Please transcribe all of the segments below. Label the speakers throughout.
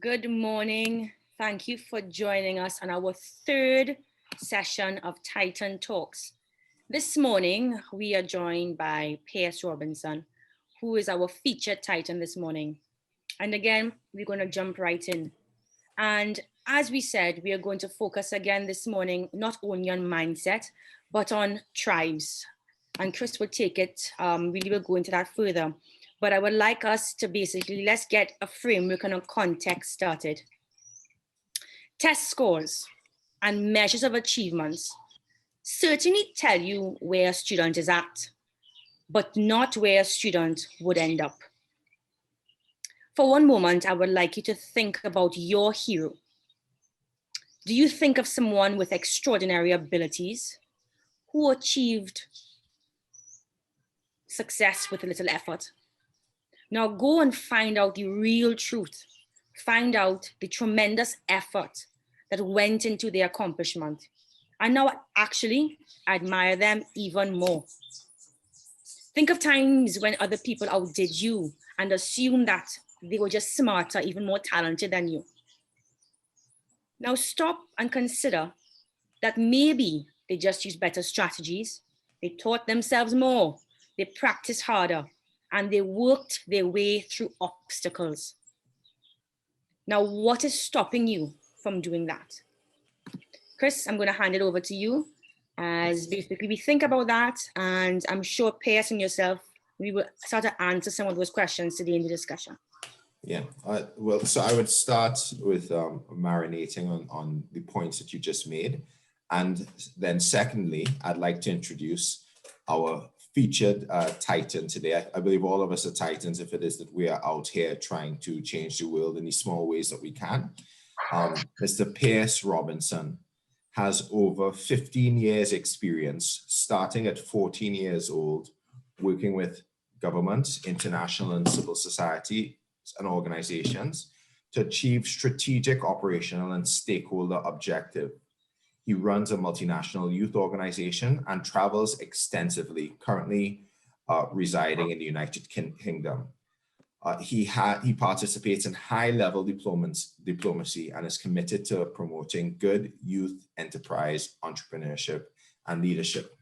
Speaker 1: Good morning. Thank you for joining us on our third session of Titan Talks. This morning, we are joined by Pearce Robinson, who is our featured Titan this morning. And again, we're going to jump right in. And as we said, we are going to focus again this morning, not only on mindset, but on tribes. And Chris will take it, really will go into that further. But I would like us to basically, let's get a framework and a context started. Test scores and measures of achievements certainly tell you where a student is at, but not where a student would end up. For one moment, I would like you to think about your hero. Do you think of someone with extraordinary abilities who achieved success with a little effort? Now go and find out the real truth. Find out the tremendous effort that went into their accomplishment. And now actually admire them even more. Think of times when other people outdid you and assume that they were just smarter, even more talented than you. Now stop and consider that maybe they just used better strategies. They taught themselves more. They practiced harder. And they worked their way through obstacles. Now, what is stopping you from doing that? Chris, I'm going to hand it over to you as basically we think about that. And I'm sure Pearce and yourself, we will start to answer some of those questions today in the discussion.
Speaker 2: Yeah, well, so I would start with marinating on the points that you just made. And then secondly, I'd like to introduce our featured Titan today. I believe all of us are Titans if it is that we are out here trying to change the world in the small ways that we can. Mr. Pearce Robinson has over 15 years experience, starting at 14 years old, working with governments, international and civil society and organizations to achieve strategic, operational and stakeholder objective. He runs a multinational youth organization and travels extensively, currently residing in the United Kingdom. He participates in high-level diplomacy and is committed to promoting good youth enterprise, entrepreneurship, and leadership.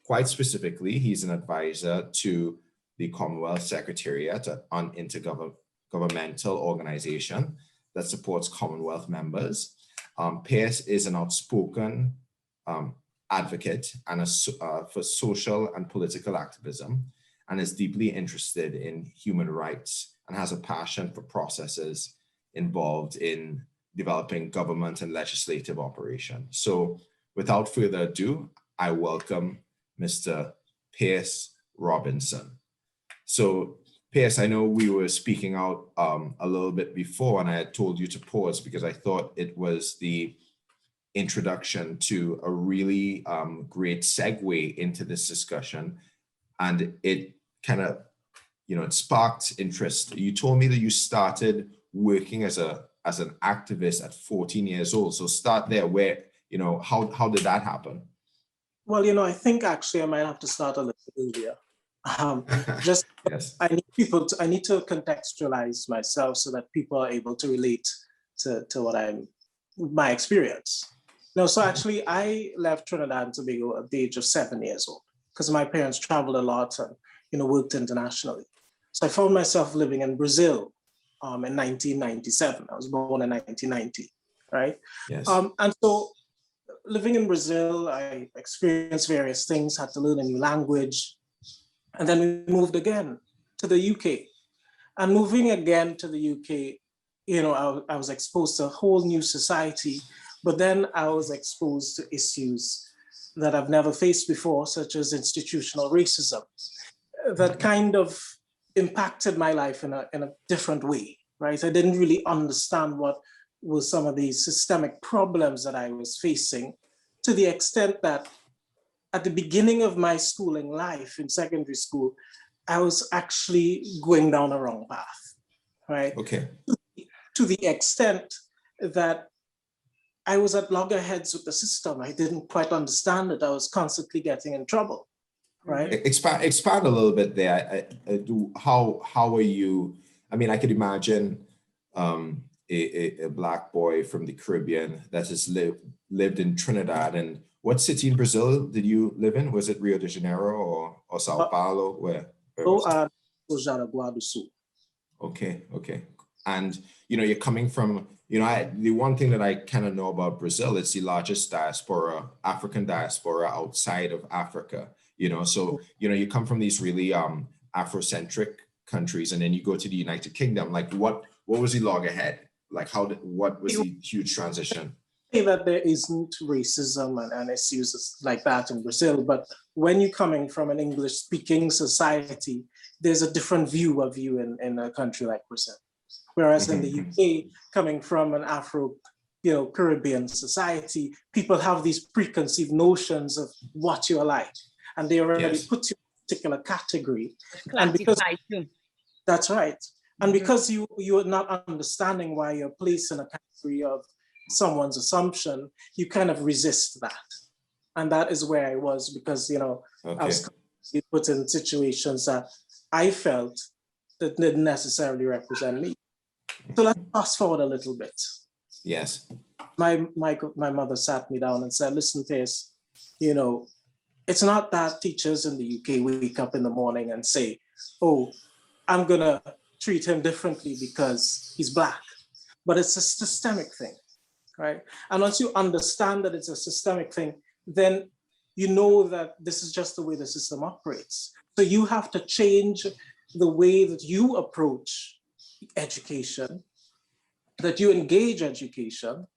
Speaker 2: Quite specifically, he's an advisor to the Commonwealth Secretariat, an intergovernmental organization that supports Commonwealth members. Pearce is an outspoken advocate and for social and political activism, and is deeply interested in human rights and has a passion for processes involved in developing government and legislative operation. So without further ado, I welcome Mr. Pearce Robinson. So Pearce, I know we were speaking out a little bit before, and I had told you to pause because I thought it was the introduction to a really great segue into this discussion. And it kind of, it sparked interest. You told me that you started working as an activist at 14 years old. So start there. Where, how did that happen?
Speaker 3: Well, I think actually I might have to start a little earlier. Yes. I need to contextualize myself so that people are able to relate to my experience. So actually I left Trinidad and Tobago at the age of 7 years old because my parents traveled a lot and worked internationally. So I found myself living in Brazil in 1997. I was born in 1990, right?
Speaker 2: Yes.
Speaker 3: And so living in Brazil, I experienced various things, had to learn a new language. And then we moved again to the UK. And moving again to the UK, I was exposed to a whole new society, but then I was exposed to issues that I've never faced before, such as institutional racism, that kind of impacted my life in a different way, right? I didn't really understand what were some of these systemic problems that I was facing, to the extent that at the beginning of my schooling life in secondary school, I was actually going down a wrong path, right?
Speaker 2: Okay.
Speaker 3: To the extent that I was at loggerheads with the system. I didn't quite understand it. I was constantly getting in trouble, right?
Speaker 2: Expand a little bit there. How are you? I mean, I could imagine a Black boy from the Caribbean that has lived in Trinidad. And what city in Brazil did you live in? Was it Rio de Janeiro or Sao Paulo? Where was it? Okay, okay. And, you're coming from, the one thing that I kind of know about Brazil, it's the largest diaspora, African diaspora outside of Africa, so, you come from these really Afrocentric countries, and then you go to the United Kingdom. Like what was the log ahead? Like what was the huge transition?
Speaker 3: That there isn't racism and issues like that in Brazil, but when you're coming from an English-speaking society, there's a different view of you in a country like Brazil. Whereas in the UK, coming from an Afro, Caribbean society, people have these preconceived notions of what you're like, and they already put you in a particular category. And because that's right, and because you're not understanding why you're placed in a category of someone's assumption, you kind of resist that. And that is where I was, because, I was put in situations that I felt that didn't necessarily represent me. So let's fast forward a little bit.
Speaker 2: Yes.
Speaker 3: My mother sat me down and said, listen, Pearce, it's not that teachers in the UK wake up in the morning and say, oh, I'm gonna treat him differently because he's Black. But it's a systemic thing. Right? And once you understand that it's a systemic thing, then you know that this is just the way the system operates. So you have to change the way that you approach education, that you engage education,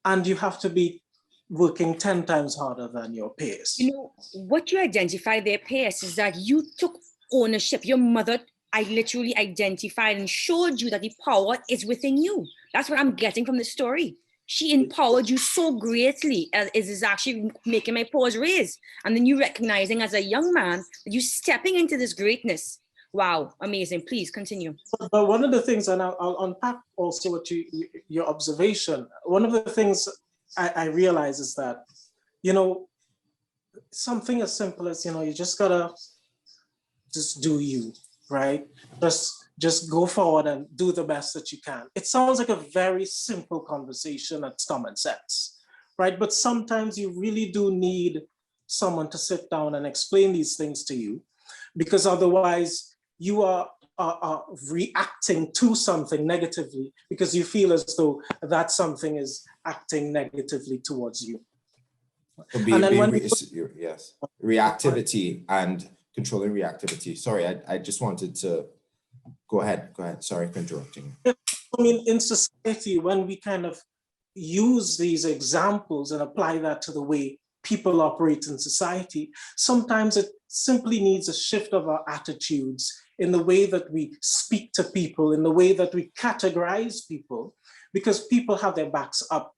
Speaker 3: and you have to be working 10 times harder than your peers.
Speaker 1: What you identify there, Pearce, is that you took ownership. Your mother, I literally identified and showed you that the power is within you. That's what I'm getting from the story. She empowered you so greatly, it is actually making my paws raise. And then you recognizing as a young man that you're stepping into this greatness. Wow, amazing. Please continue.
Speaker 3: But one of the things, and I'll unpack also what your observation, one of the things I realize is that, something as simple as, you just gotta just do you, right? Just go forward and do the best that you can. It sounds like a very simple conversation. It's common sense, right? But sometimes you really do need someone to sit down and explain these things to you, because otherwise you are reacting to something negatively because you feel as though that something is acting negatively towards you.
Speaker 2: Yes, reactivity and controlling reactivity. Sorry, I just wanted to go ahead. Sorry for interrupting.
Speaker 3: I mean, in society, when we kind of use these examples and apply that to the way people operate in society, sometimes it simply needs a shift of our attitudes in the way that we speak to people, in the way that we categorize people, because people have their backs up.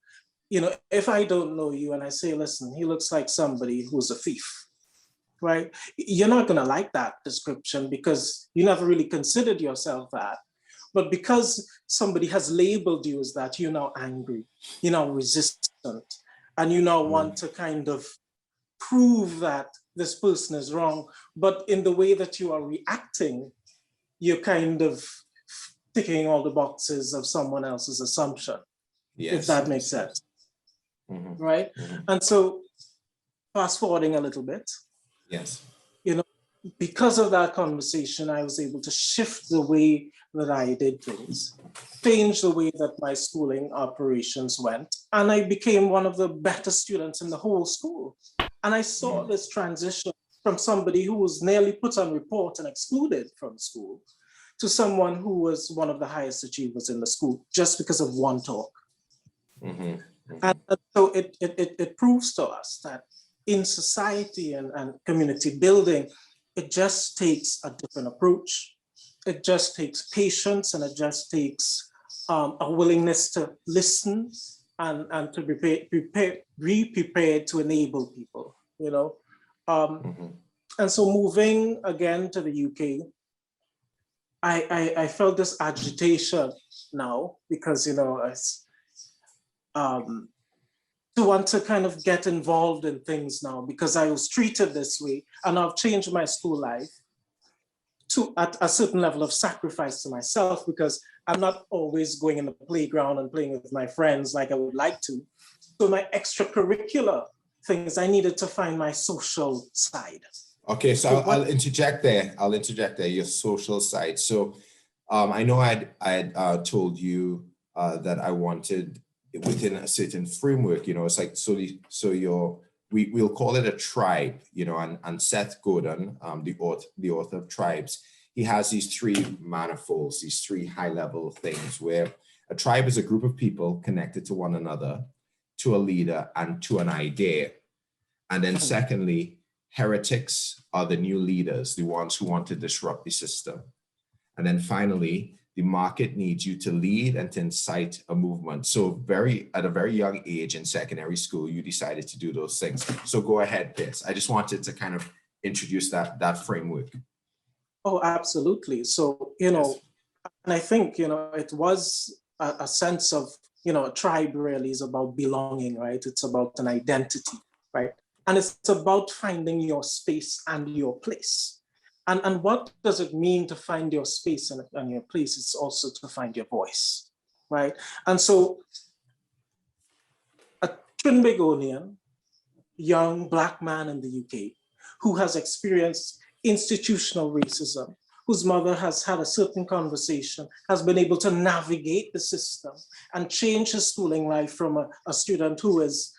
Speaker 3: If I don't know you and I say, listen, he looks like somebody who's a thief, right? You're not gonna like that description because you never really considered yourself that. But because somebody has labeled you as that, you're now angry, you're now resistant, and you now want to kind of prove that this person is wrong. But in the way that you are reacting, you're kind of ticking all the boxes of someone else's assumption, if that makes sense, right? And so fast forwarding a little bit,
Speaker 2: yes,
Speaker 3: because of that conversation, I was able to shift the way that I did things, change the way that my schooling operations went, and I became one of the better students in the whole school. And I saw this transition from somebody who was nearly put on report and excluded from school to someone who was one of the highest achievers in the school just because of one talk. And so it proves to us that in society and community building, it just takes a different approach. It just takes patience, and it just takes a willingness to listen and to be prepared to enable people, And so moving again to the UK, I felt this agitation now because, to want to kind of get involved in things now because I was treated this way, and I've changed my school life at a certain level of sacrifice to myself, because I'm not always going in the playground and playing with my friends like I would like to. So my extracurricular things, I needed to find my social side.
Speaker 2: Okay, so I'll interject there. Your social side. So I know I had told you that I wanted within a certain framework, it's like, we'll call it a tribe, and Seth Godin, the author of Tribes, he has these three manifolds, these three high-level things where a tribe is a group of people connected to one another, to a leader, and to an idea. And then secondly, heretics are the new leaders, the ones who want to disrupt the system. And then finally, the market needs you to lead and to incite a movement. So at a very young age in secondary school, you decided to do those things. So go ahead, Pearce. I just wanted to kind of introduce that framework.
Speaker 3: Oh, absolutely. So, and I think, it was a sense of, a tribe really is about belonging, right? It's about an identity, right? And it's about finding your space and your place. And what does it mean to find your space and your place? It's also to find your voice, right? And so a Trinbagonian, young Black man in the UK who has experienced institutional racism, whose mother has had a certain conversation, has been able to navigate the system and change his schooling life from a student who is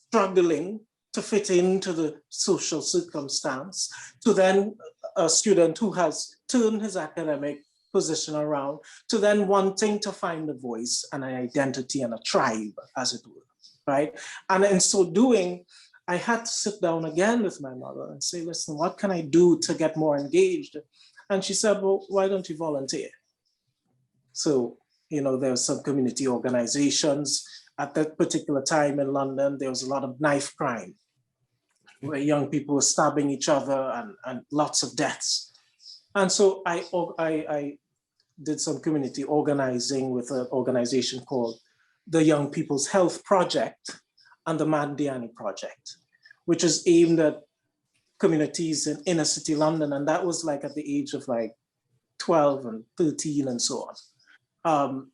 Speaker 3: struggling to fit into the social circumstance, to then a student who has turned his academic position around, to then wanting to find a voice and an identity and a tribe, as it were, right? And in so doing, I had to sit down again with my mother and say, listen, what can I do to get more engaged? And she said, well, why don't you volunteer? So, there were some community organizations. At that particular time in London, there was a lot of knife crime, where young people were stabbing each other and lots of deaths. And so I did some community organizing with an organization called the Young People's Health Project and the Mandiani Project, which is aimed at communities in inner city London. And that was like at the age of like 12 and 13 and so on,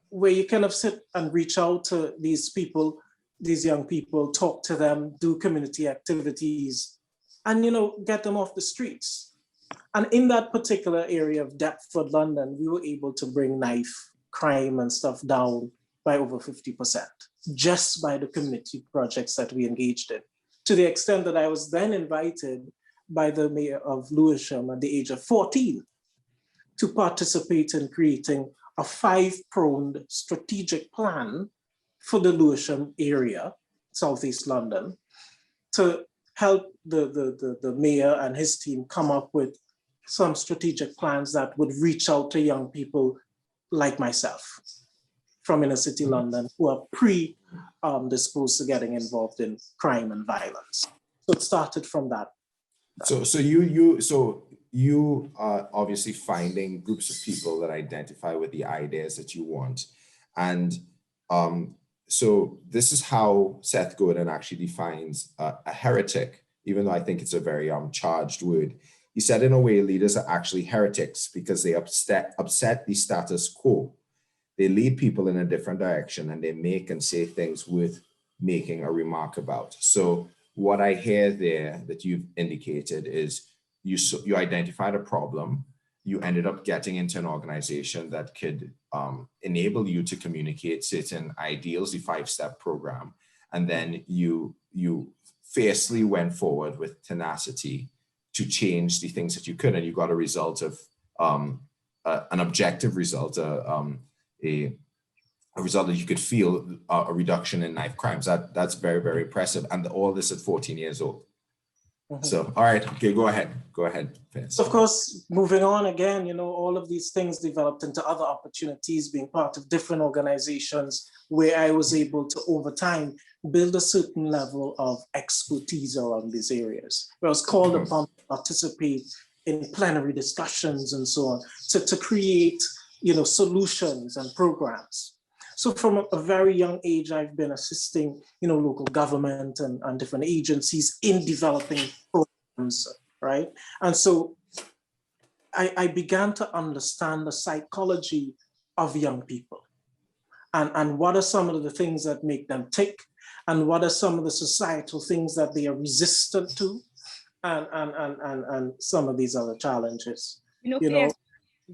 Speaker 3: where you kind of sit and reach out to these people, these young people, talk to them, do community activities, and get them off the streets. And in that particular area of Deptford, London, we were able to bring knife crime and stuff down by over 50%, just by the community projects that we engaged in, to the extent that I was then invited by the mayor of Lewisham at the age of 14 to participate in creating a 5-pronged strategic plan for the Lewisham area, Southeast London, to help the mayor and his team come up with some strategic plans that would reach out to young people like myself from inner city London who are predisposed to getting involved in crime and violence. So it started from that.
Speaker 2: So you are obviously finding groups of people that identify with the ideas that you want. And so this is how Seth Godin actually defines a heretic, even though I think it's a very charged word. He said, in a way, leaders are actually heretics because they upset the status quo. They lead people in a different direction and they make and say things worth making a remark about. So what I hear there that you've indicated is you identified a problem, you ended up getting into an organization that could enable you to communicate certain ideals, the 5-step program, and then you fiercely went forward with tenacity to change the things that you could, and you got a result of an objective result, a result that you could feel a reduction in knife crimes. That's very, very impressive, and all this at 14 years old. Mm-hmm. So, all right, okay, go ahead, Pearce.
Speaker 3: Of course, moving on again, all of these things developed into other opportunities, being part of different organizations where I was able to, over time, build a certain level of expertise around these areas. Where I was called upon to participate in plenary discussions and so on, to create, solutions and programs. So from a very young age, I've been assisting, local government and different agencies in developing programs, right? And so I began to understand the psychology of young people, and what are some of the things that make them tick, and what are some of the societal things that they are resistant to, and some of these other challenges.
Speaker 1: Pierce,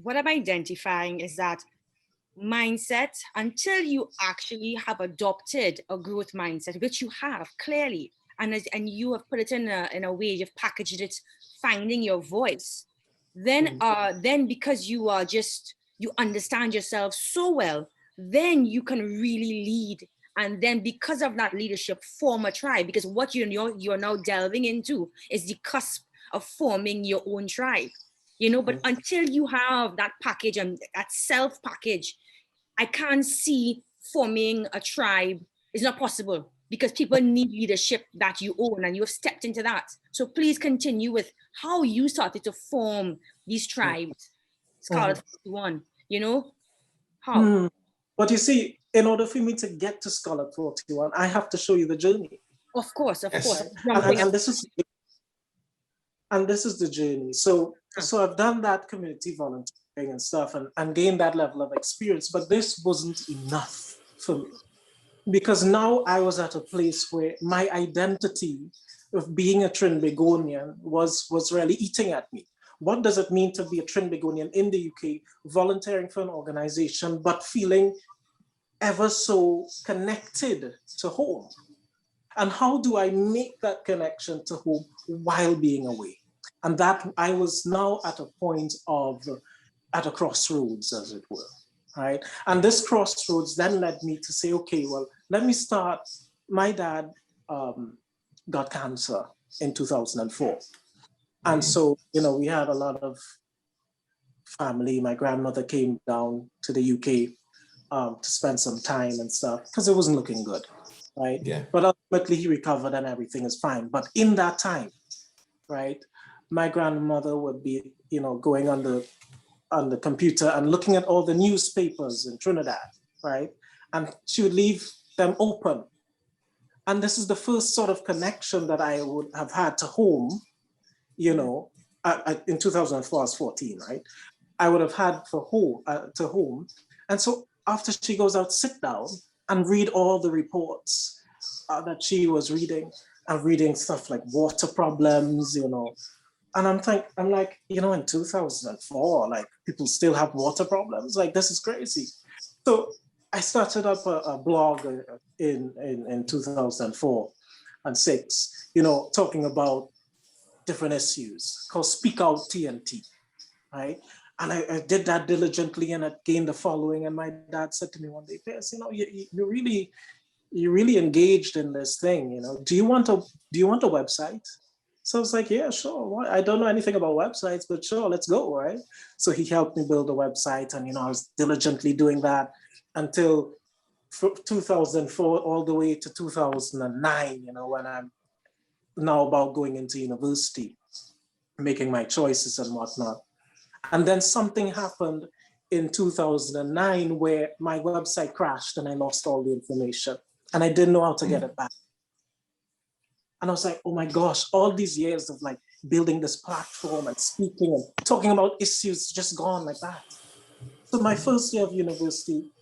Speaker 1: what I'm identifying is that mindset, until you actually have adopted a growth mindset, which you have clearly, and you have put it in a way, you've packaged it, finding your voice, then because you understand yourself so well, then you can really lead. And then because of that leadership, form a tribe, because what you're now delving into is the cusp of forming your own tribe. But until you have that package and that self package, I can't see forming a tribe. It's not possible, because people need leadership that you own, and you have stepped into that. So please continue with how you started to form these tribes. Scarlet 41, how?
Speaker 3: But you see, in order for me to get to Scarlet 41, I have to show you the journey.
Speaker 1: Of course.
Speaker 3: And this is the journey. So I've done that community volunteering and stuff, and gained that level of experience, but this wasn't enough for me, because now I was at a place where my identity of being a Trinbagonian was really eating at me. What does it mean to be a Trinbagonian in the UK, volunteering for an organization, but feeling ever so connected to home? And how do I make that connection to home while being away? And that I was now at a point at a crossroads, as it were, right? And this crossroads then led me to say, okay, well, let me start. My dad got cancer in 2004. And so, we had a lot of family. My grandmother came down to the UK to spend some time and stuff, because it wasn't looking good, right?
Speaker 2: Yeah.
Speaker 3: But ultimately he recovered and everything is fine. But in that time, right, my grandmother would be, going on the computer and looking at all the newspapers in Trinidad, right? And she would leave them open. And this is the first sort of connection that I would have had to home, in 2004, I was 14, right? I would have had to home. And so after she goes out, sit down and read all the reports that she was reading, and reading stuff like water problems, And I'm like, in 2004, like, people still have water problems. Like, this is crazy. So I started up a blog in 2004 and 6, talking about different issues, called Speak Out TNT, right? And I did that diligently, and it gained a following. And my dad said to me one day, Pearce, you're really engaged in this thing. Do you want a website? So I was like, yeah, sure. I don't know anything about websites, but sure, let's go, right? So he helped me build a website, and I was diligently doing that until 2004 all the way to 2009, when I'm now about going into university, making my choices and whatnot. And then something happened in 2009 where my website crashed and I lost all the information, and I didn't know how to get it back. And I was like, oh my gosh, all these years of like building this platform and speaking and talking about issues just gone like that. So my first year of university,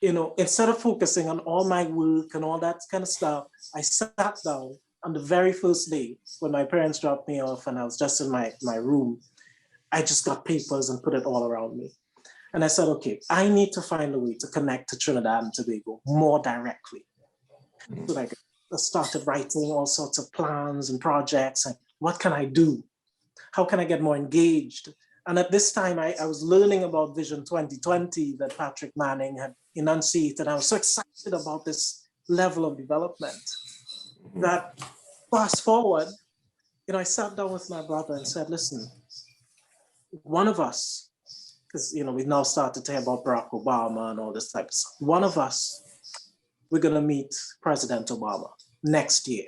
Speaker 3: instead of focusing on all my work and all that kind of stuff, I sat down on the very first day when my parents dropped me off and I was just in my room. I just got papers and put it all around me. And I said, okay, I need to find a way to connect to Trinidad and Tobago more directly. So like, I started writing all sorts of plans and projects, and what can I do? How can I get more engaged? And at this time, I was learning about Vision 2020 that Patrick Manning had enunciated. I was so excited about this level of development that fast forward, I sat down with my brother and said, listen, one of us, because we've now started to hear about Barack Obama and all this type of stuff. One of us, we're gonna meet President Obama next year.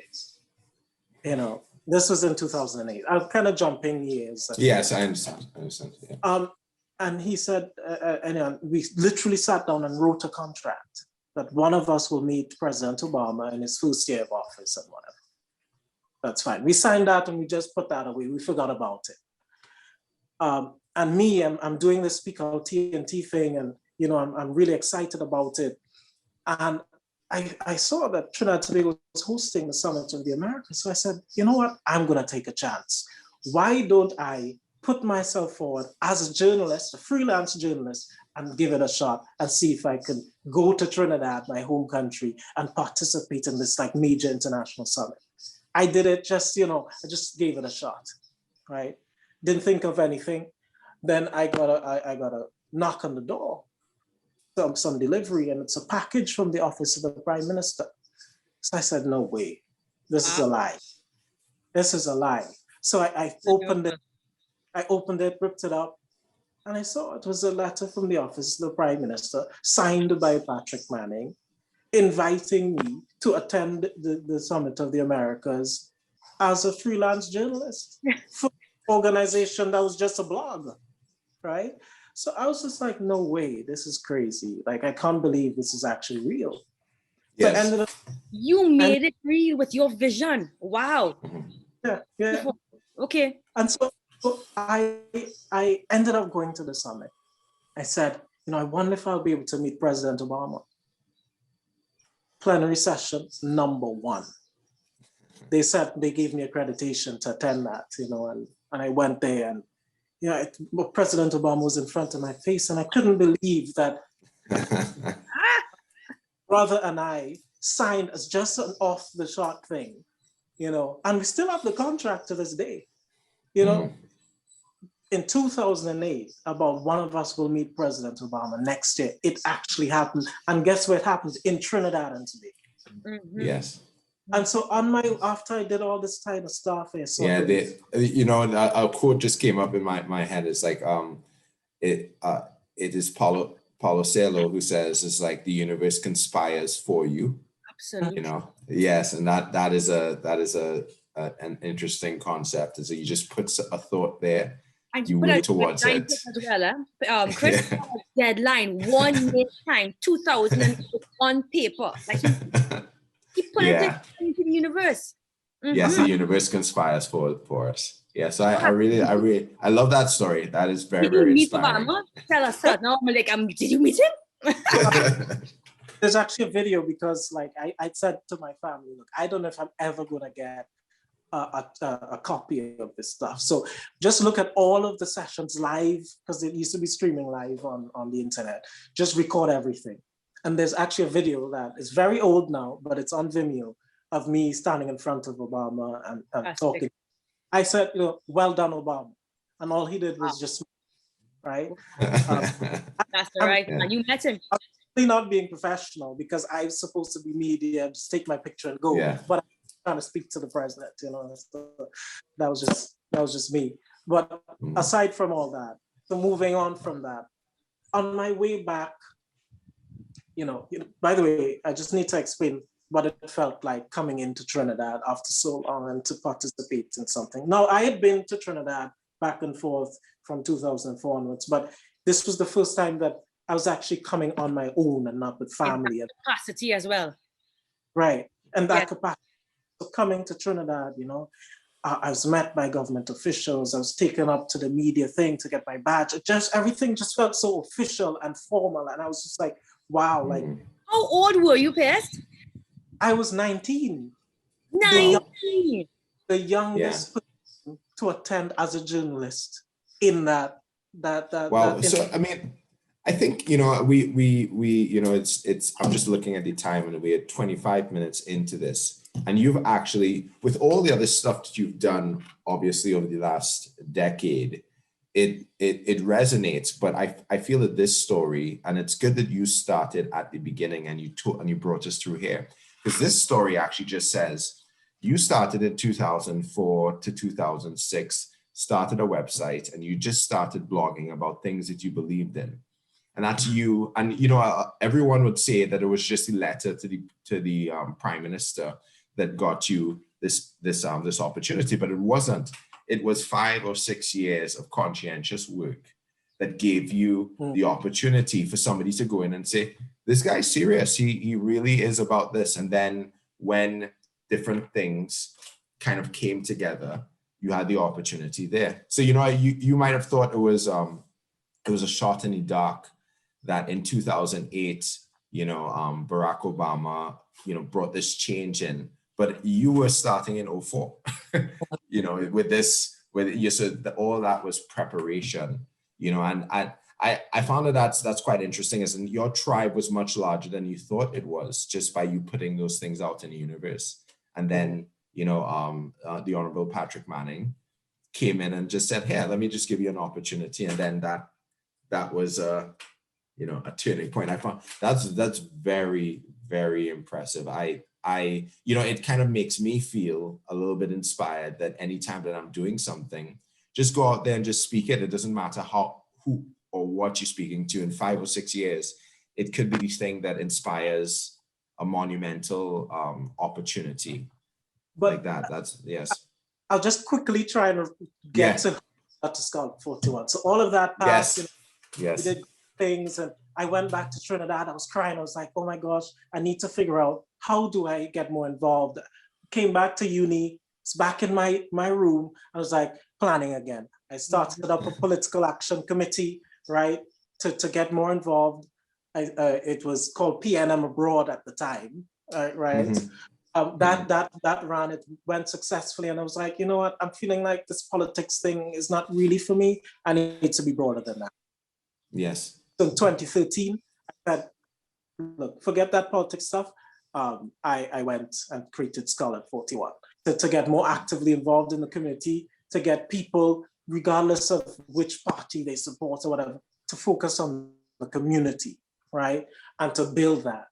Speaker 3: This was in 2008. I'm kind of jumping years.
Speaker 2: Yes, I understand. Yeah.
Speaker 3: And he said, we literally sat down and wrote a contract that one of us will meet President Obama in his first year of office and whatever. That's fine. We signed that and we just put that away. We forgot about it. And me, I'm doing this Speak Out TNT thing, and I'm really excited about it. And I saw that Trinidad and Tobago was hosting the Summit of the Americas. So I said, you know what? I'm going to take a chance. Why don't I put myself forward as a journalist, a freelance journalist, and give it a shot and see if I can go to Trinidad, my home country, and participate in this like major international summit. I did it just, I just gave it a shot, right? Didn't think of anything. Then I got a knock on the door, some delivery, and it's a package from the office of the Prime Minister. So I said, no way, this is a lie. This is a lie. So I opened it, ripped it up, and I saw it was a letter from the office of the Prime Minister, signed by Patrick Manning, inviting me to attend the Summit of the Americas as a freelance journalist for an organization that was just a blog, right? So I was just like, no way, this is crazy. Like, I can't believe this is actually real.
Speaker 2: Yes.
Speaker 3: So I ended up,
Speaker 1: You made it real with your vision. Wow.
Speaker 3: yeah.
Speaker 1: Okay.
Speaker 3: And so I ended up going to the summit. I said, I wonder if I'll be able to meet President Obama. Plenary session number 1. They said they gave me accreditation to attend that, and I went there, and President Obama was in front of my face, and I couldn't believe that brother and I signed as just an off-the-shot thing, and we still have the contract to this day, In 2008, about one of us will meet President Obama next year. It actually happened. And guess where it happened? In Trinidad and Tobago.
Speaker 2: Yes.
Speaker 3: And so after I did all this kind of stuff, I saw
Speaker 2: a quote just came up in my head. It's like, it is Paulo Coelho who says, it's like the universe conspires for you.
Speaker 1: Absolutely.
Speaker 2: Yes. And that is an interesting concept. Is that you just put a thought there.
Speaker 1: And
Speaker 2: you move towards it.
Speaker 1: As well, Chris deadline 1 year time, 2000 on paper. Like he put it into the universe.
Speaker 2: Yes, the universe conspires for us. Yeah, so I love that story. That is very, very inspiring.
Speaker 1: Obama? Tell us that. No, I'm like, did you meet him?
Speaker 3: There's actually a video because like I said to my family, look, I don't know if I'm ever gonna get a copy of this stuff. So just look at all of the sessions live, because it used to be streaming live on the internet. Just record everything. And there's actually a video that is very old now, but it's on Vimeo, of me standing in front of Obama and talking. I said, well done, Obama. And all he did was just, right?
Speaker 1: That's the right man. You met him.
Speaker 3: I'm not being professional because I'm supposed to be media, just take my picture and go.
Speaker 2: Yeah.
Speaker 3: But trying to speak to the president, so that was just me. But aside from all that, so moving on from that, on my way back, by the way, I just need to explain what it felt like coming into Trinidad after so long and to participate in something. Now, I had been to Trinidad back and forth from 2004 onwards, but this was the first time that I was actually coming on my own and not with family.
Speaker 1: Capacity as well.
Speaker 3: Right, and that capacity. So coming to Trinidad, I was met by government officials. I was taken up to the media thing to get my badge. Everything just felt so official and formal. And I was just like, wow. Like,
Speaker 1: how old were you, Pearce?
Speaker 3: I was 19.
Speaker 1: 19.
Speaker 3: The youngest person to attend as a journalist in that.
Speaker 2: Wow. So, I mean, I think, it's, I'm just looking at the time and we're 25 minutes into this. And you've actually, with all the other stuff that you've done, obviously over the last decade, it resonates. But I feel that this story, and it's good that you started at the beginning and you brought us through here, because this story actually just says you started in 2004 to 2006, started a website, and you just started blogging about things that you believed in. And that's you. And everyone would say that it was just a letter to the Prime Minister that got you this opportunity, but it wasn't. It was 5 or 6 years of conscientious work that gave you the opportunity for somebody to go in and say, this guy's serious. He really is about this. And then when different things kind of came together, you had the opportunity there. So, you know, you might have thought it was a shot in the dark that in 2008, you know, Barack Obama, you know, brought this change in, but you were starting in 2004, you know, with you said that all that was preparation, you know, and I found that that's quite interesting, as in your tribe was much larger than you thought it was, just by you putting those things out in the universe. And then, you know, the Honorable Patrick Manning came in and just said, "Here, let me just give you an opportunity." And then that was you know, a turning point. I found that's very, very impressive. You know, it kind of makes me feel a little bit inspired that anytime that I'm doing something, just go out there and just speak it. It doesn't matter who or what you're speaking to. In 5 or 6 years, it could be this thing that inspires a monumental opportunity
Speaker 3: But
Speaker 2: like that. That's yes.
Speaker 3: I'll just quickly try and get to Scarlet 41. So all of that passed.
Speaker 2: Yes.
Speaker 3: You know,
Speaker 2: Yes.
Speaker 3: we did things, and I went back to Trinidad. I was crying. I was like, oh my gosh, I need to figure out, how do I get more involved? Came back to uni. It's back in my room. I was like, planning again. I started up a political action committee, right, to get more involved. It was called PNM Abroad at the time, right?
Speaker 2: Mm-hmm.
Speaker 3: That ran, it went successfully, and I was like, you know what, I'm feeling like this politics thing is not really for me. I need to be broader than that.
Speaker 2: Yes.
Speaker 3: So in 2013, I said, look, forget that politics stuff. I went and created Scarlet 41 to get more actively involved in the community, to get people, regardless of which party they support or whatever, to focus on the community, right? And to build that.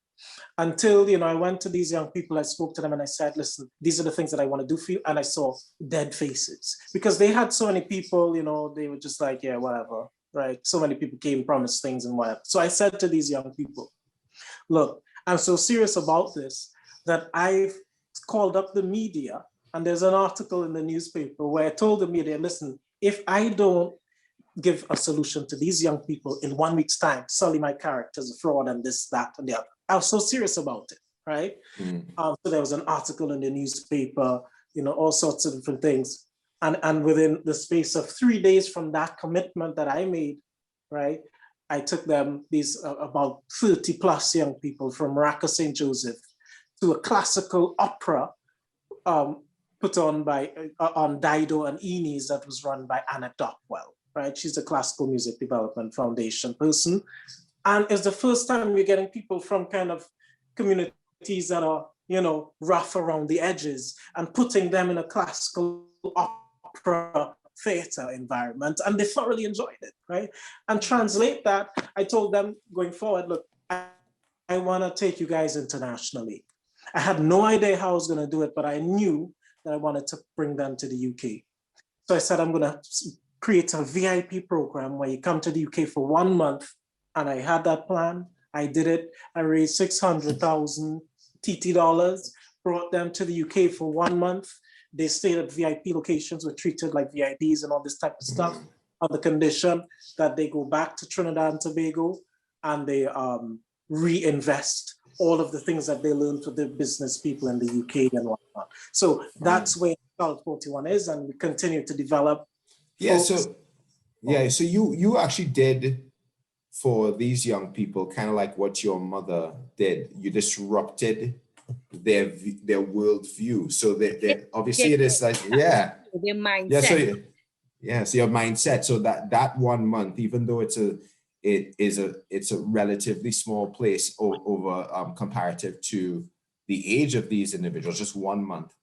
Speaker 3: Until, you know, I went to these young people, I spoke to them and I said, listen, these are the things that I want to do for you. And I saw dead faces, because they had so many people, you know, they were just like, yeah, whatever, right? So many people came, promised things and whatever. So I said to these young people, look, I'm so serious about this that I've called up the media, and there's an article in the newspaper where I told the media, listen, if I don't give a solution to these young people in 1 week's time, selling my character as a fraud and this, that, and the other. I was so serious about it, right? So there was an article in the newspaper, you know, all sorts of different things. And within the space of 3 days from that commitment that I made, right, I took them, these about 30 plus young people from Morocco, St. Joseph, to a classical opera put on by on Dido and Enis that was run by Anna Dockwell, right? She's a classical music development foundation person. And it's the first time we're getting people from kind of communities that are, you know, rough around the edges, and putting them in a classical opera theater environment, and they thoroughly enjoyed it, right? And translate that, I told them going forward, look, I want to take you guys internationally. I had no idea how I was going to do it, but I knew that I wanted to bring them to the UK. So I said, I'm going to create a VIP program where you come to the UK for 1 month. And I had that plan. I did it. I raised 600,000 TT dollars, brought them to the UK for 1 month. They stayed at VIP locations, were treated like VIPs and all this type of stuff, on the condition that they go back to Trinidad and Tobago and they reinvest all of the things that they learned with the business people in the UK and whatnot. So that's where Scarlet 41 is, and we continue to develop.
Speaker 2: Yeah. So you actually did for these young people kind of like what your mother did. You disrupted their worldview. So they obviously it is like their mindset. So your mindset. So that 1 month, even though it's a relatively small place over comparative to the age of these individuals, just 1 month,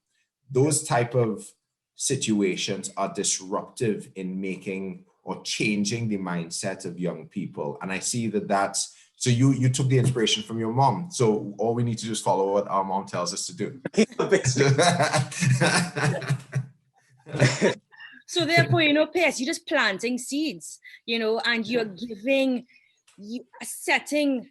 Speaker 2: those type of situations are disruptive in making or changing the mindset of young people. And I see that's, so you took the inspiration from your mom. So all we need to do is follow what our mom tells us to do.
Speaker 1: So therefore, you know, Pearce, you're just planting seeds, you know, and you're setting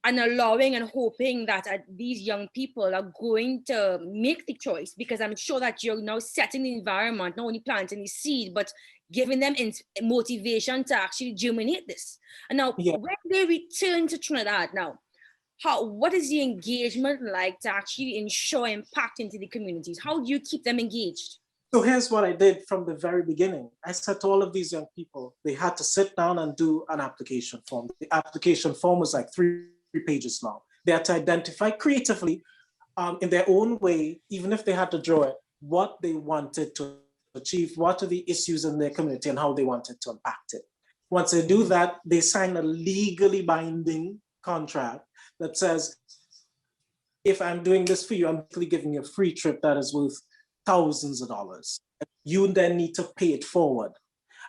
Speaker 1: and allowing and hoping that these young people are going to make the choice, because I'm sure that you're now setting the environment, not only planting the seed, but giving them motivation to actually germinate this. And now, when they return to Trinidad now, what is the engagement like to actually ensure impact into the communities? How do you keep them engaged?
Speaker 3: So here's what I did from the very beginning. I said to all of these young people, they had to sit down and do an application form. The application form was like 3 pages long. They had to identify creatively, in their own way, even if they had to draw it, what they wanted to achieve, what are the issues in their community and how they wanted to impact it. Once they do that, they sign a legally binding contract that says, if I'm doing this for you, I'm basically giving you a free trip that is worth thousands of dollars. You then need to pay it forward.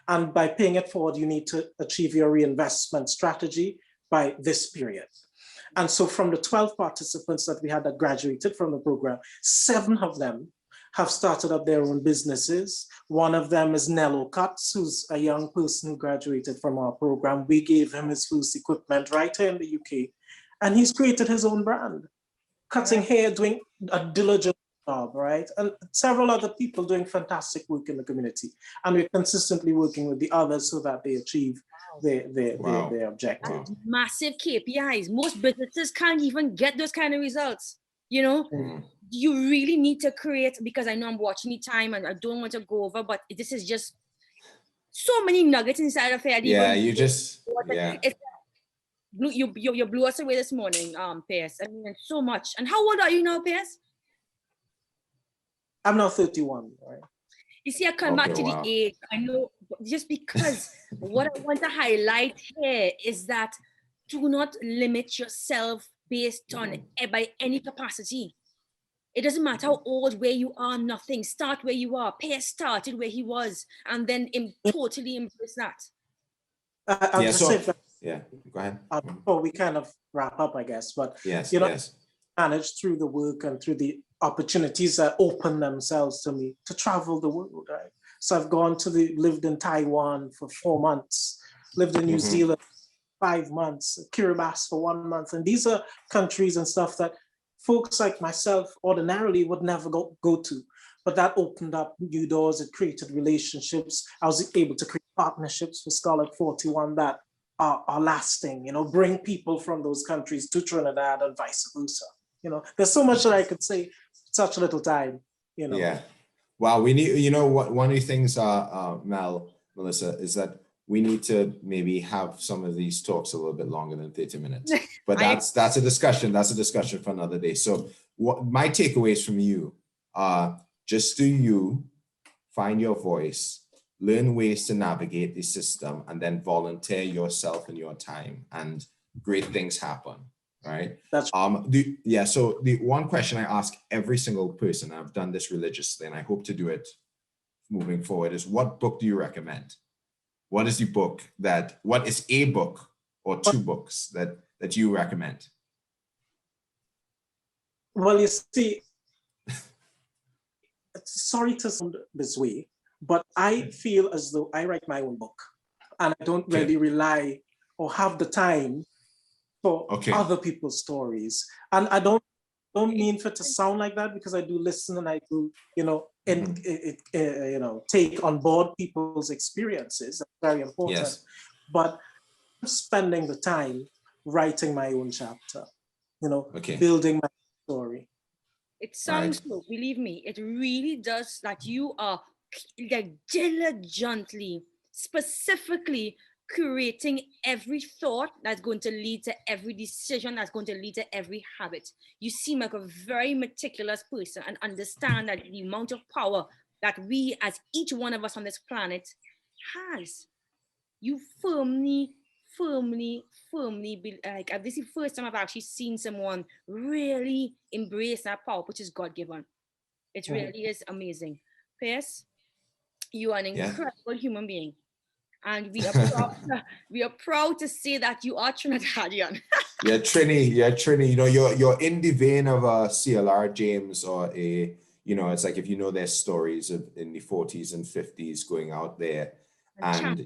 Speaker 3: And by paying it forward, you need to achieve your reinvestment strategy by this period. And so from the 12 participants that we had that graduated from the program, 7 of them have started up their own businesses. One of them is Nello Cuts, who's a young person who graduated from our program. We gave him his first equipment right here in the UK. And he's created his own brand, cutting hair, doing a diligent job, right? And several other people doing fantastic work in the community. And we're consistently working with the others so that they achieve their objective.
Speaker 1: Wow. Massive KPIs. Most businesses can't even get those kind of results. You know, you really need to create, because I know I'm watching the time and I don't want to go over, but this is just so many nuggets inside of it.
Speaker 2: Yeah, you just, yeah.
Speaker 1: You blew us away this morning, Pearce. I mean, so much. And how old are you now, Pearce?
Speaker 3: I'm now 31, right?
Speaker 1: You see, I come back to the age. I know, just because what I want to highlight here is that do not limit yourself based on by any capacity. It doesn't matter how old, where you are, nothing. Start where you are. Pearce started where he was, and then totally embrace that.
Speaker 2: Yeah, go ahead.
Speaker 3: Before we kind of wrap up, I guess, but
Speaker 2: yes,
Speaker 3: managed through the work and through the opportunities that open themselves to me to travel the world, right? So I've lived in Taiwan for 4 months, lived in New Zealand 5 months, Kiribati for 1 month. And these are countries and stuff that folks like myself ordinarily would never go to. But that opened up new doors, it created relationships. I was able to create partnerships with Scarlet 41 that are lasting, bring people from those countries to Trinidad and vice versa. There's so much that I could say, such little time,
Speaker 2: Yeah. Wow, we need, one of the things, Melissa, is that we need to maybe have some of these talks a little bit longer than 30 minutes. But that's a discussion. That's a discussion for another day. So what my takeaways from you are, just do you, find your voice, learn ways to navigate the system, and then volunteer yourself and your time, and great things happen, right?
Speaker 3: That's
Speaker 2: so the one question I ask every single person, I've done this religiously and I hope to do it moving forward, is what book do you recommend? What is a book or 2 books that you recommend?
Speaker 3: Well, you see, sorry to sound this way, but I feel as though I write my own book and I don't really rely or have the time for other people's stories. And I don't mean for it to sound like that, because I do listen and I do, take on board people's experiences. That's very important. Yes. But I'm spending the time writing my own chapter, building my story.
Speaker 1: It sounds so, believe me, it really does, that you are like diligently, specifically curating every thought that's going to lead to every decision, that's going to lead to every habit. You seem like a very meticulous person and understand that the amount of power that we, as each one of us on this planet, has. You firmly like, this is the first time I've actually seen someone really embrace that power, which is God-given. It really is amazing. Pearce, you are an incredible human being. And we are proud to say that you are Trinidadian.
Speaker 2: You're Trini. You're in the vein of a CLR James, or it's like, if their stories in the 40s and 50s going out there and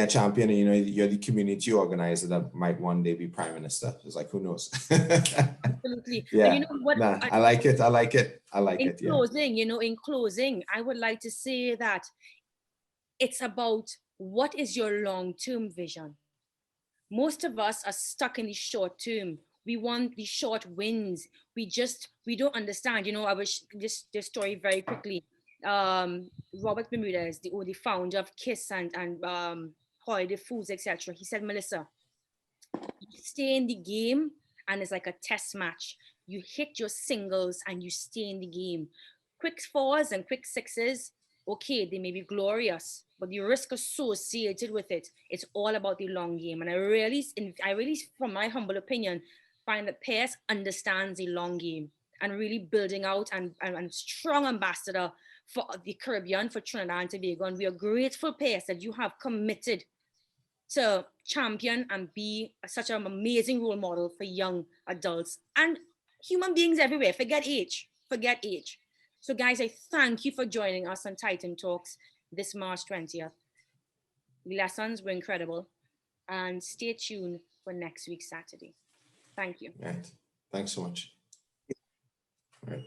Speaker 2: championing, you're the community organizer that might one day be prime minister. It's like, who knows?
Speaker 1: Absolutely.
Speaker 2: Yeah.
Speaker 1: And what?
Speaker 2: I like it.
Speaker 1: In closing, I would like to say that it's about, what is your long-term vision? Most of us are stuck in the short term. We want the short wins. We don't understand. I wish this story very quickly. Robert Bermudez, the founder of KISS and Holiday Foods, etc. He said, Melissa, you stay in the game and it's like a test match. You hit your singles and you stay in the game. Quick fours and quick sixes, okay, they may be glorious, but the risk associated with it, it's all about the long game. And I really, from my humble opinion, find that Pearce understands the long game and really building out and strong ambassador for the Caribbean, for Trinidad and Tobago. And we are grateful, Pearce, that you have committed to champion and be such an amazing role model for young adults and human beings everywhere. Forget age. So guys, I thank you for joining us on Titan Talks this March 20th. The lessons were incredible, and stay tuned for next week, Saturday. Thank you.
Speaker 2: Right. Thanks so much. All right.